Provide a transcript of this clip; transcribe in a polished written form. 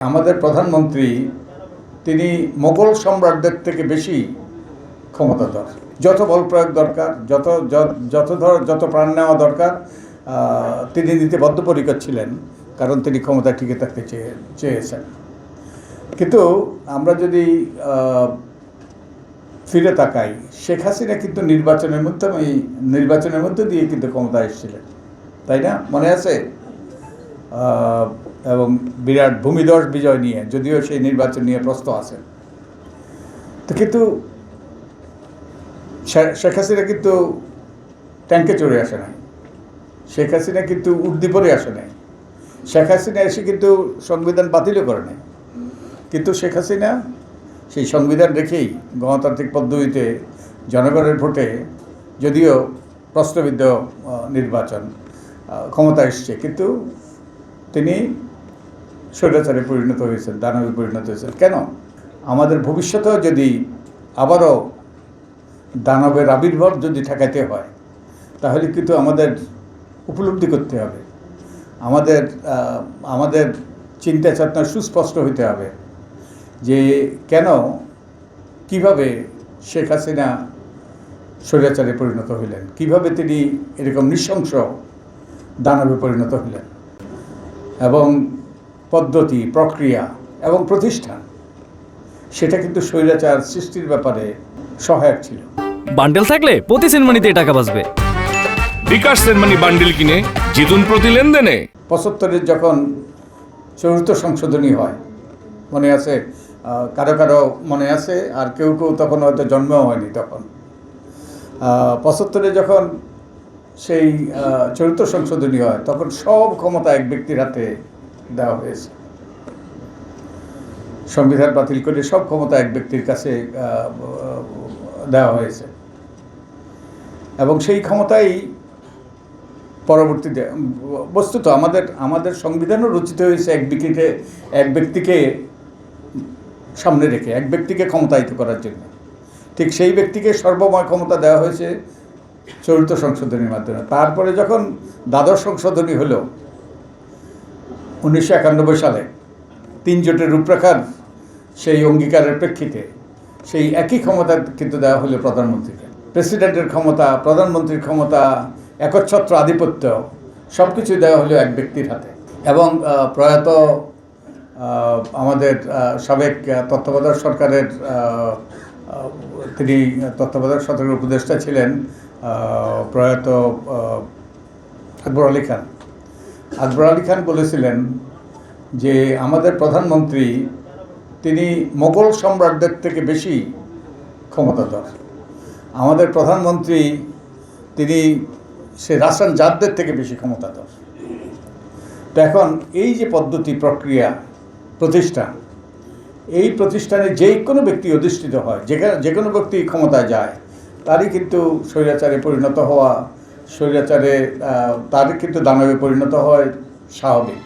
আমাদের প্রধানমন্ত্রী তিনি মোগল সম্রাটদের থেকে বেশি ক্ষমতাধর। যত বল প্রয়োগ দরকার, যত প্রাণ নেওয়া দরকার তিনি নিতে বদ্ধপরিকর ছিলেন, কারণ তিনি ক্ষমতা টিকে থাকতে চেয়েছেন। কিন্তু আমরা যদি ফিরে তাকাই, শেখ হাসিনা কিন্তু নির্বাচনের মধ্যে দিয়ে কিন্তু ক্ষমতায় এসেছিলেন, তাই না? মনে আছে? এবং বিরাট ভূমিধস বিজয় নিয়ে, যদিও সেই নির্বাচন নিয়ে প্রশ্ন আছে। তো কিন্তু শেখ হাসিনা কিন্তু ট্যাঙ্কে চড়ে আসে নাই, শেখ হাসিনা কিন্তু উর্দিপরে আসে নাই, শেখ হাসিনা এসে কিন্তু সংবিধান বাতিলও করে নাই। কিন্তু শেখ হাসিনা সেই সংবিধান রেখেই গণতান্ত্রিক পদ্ধতিতে জনগণের ভোটে, যদিও প্রশ্নবিদ্ধ নির্বাচন, ক্ষমতা এসছে, কিন্তু তিনি স্বৈরাচারে পরিণত হয়েছেন, দানবে পরিণত হয়েছেন। কেন? আমাদের ভবিষ্যতেও যদি আবারও দানবের আবির্ভাব যদি ঠেকাইতে হয়, তাহলে কিন্তু আমাদের উপলব্ধি করতে হবে, আমাদের চিন্তা চেতনা সুস্পষ্ট হইতে হবে যে কেন, কিভাবে শেখ হাসিনা স্বৈরাচারে পরিণত হইলেন, কিভাবে তিনি এরকম নৃশংস দানবে পরিণত হইলেন, এবং পদ্ধতি, প্রক্রিয়া এবং প্রতিষ্ঠান, সেটা কিন্তু স্বৈরাচার সৃষ্টির ব্যাপারে সহায়ক ছিল। বান্ডেল থাকলে প্রতি সেনমানিতে টাকা বাঁচবে। বিকাশ সেনমানি বান্ডেল কিনে জিতুন প্রতি লেনদেনে। ৭৫-এর যখন চতুর্থ সংশোধনী হয়, মনে আছে? কারো মনে আছে, আর কেউ তখন হয়তো জন্মও হয়নি। তখন ৭৫-এ যখন সেই চতুর্থ সংশোধনী হয়, তখন সব ক্ষমতা এক ব্যক্তির হাতে দেওয়া হয়েছে। সংবিধান বাতিল করে সব ক্ষমতা এক ব্যক্তির কাছে দেওয়া হয়েছে, এবং সেই ক্ষমতাই পরবর্তীতে, বস্তুত আমাদের সংবিধানও রচিত হয়েছে এক ব্যক্তিকে সামনে রেখে, এক ব্যক্তিকে ক্ষমতায়িত করার জন্য। ঠিক সেই ব্যক্তিকে সর্বময় ক্ষমতা দেওয়া হয়েছে চতুর্থ সংশোধনীর মাধ্যমে। তারপরে যখন দ্বাদশ সংশোধনী হলো 1991 সালে, 3 জোটের রূপরেখার সেই অঙ্গীকারের প্রেক্ষিতে, সেই একই ক্ষমতা কিন্তু দেওয়া হলো প্রধানমন্ত্রীকে। প্রেসিডেন্টের ক্ষমতা, প্রধানমন্ত্রীর ক্ষমতা, একচ্ছত্র আধিপত্য, সব কিছু দেওয়া হলো এক ব্যক্তির হাতে। এবং প্রয়াত আমাদের সাবেক তত্ত্বাবধায়ক সরকারের, তিনি তত্ত্বাবধায়ক সরকারের উপদেষ্টা ছিলেন প্রয়াত আকবর আলী খান। আকবর আলী খান বলেছিলেন যে আমাদের প্রধানমন্ত্রী তিনি মোগল সম্রাটদের থেকে বেশি ক্ষমতাধর। আমাদের প্রধানমন্ত্রী তিনি সে রাসায়ন জাতদের থেকে বেশি ক্ষমতাধর। তো এখন এই যে পদ্ধতি, প্রক্রিয়া, প্রতিষ্ঠান, এই প্রতিষ্ঠানে যে কোনো ব্যক্তি অধিষ্ঠিত হয়, যে কোনো ব্যক্তি ক্ষমতায় যায়, তারই কিন্তু স্বৈরাচারে পরিণত হওয়া, তারই কিন্তু দানবে পরিণত হয় স্বাভাবিক।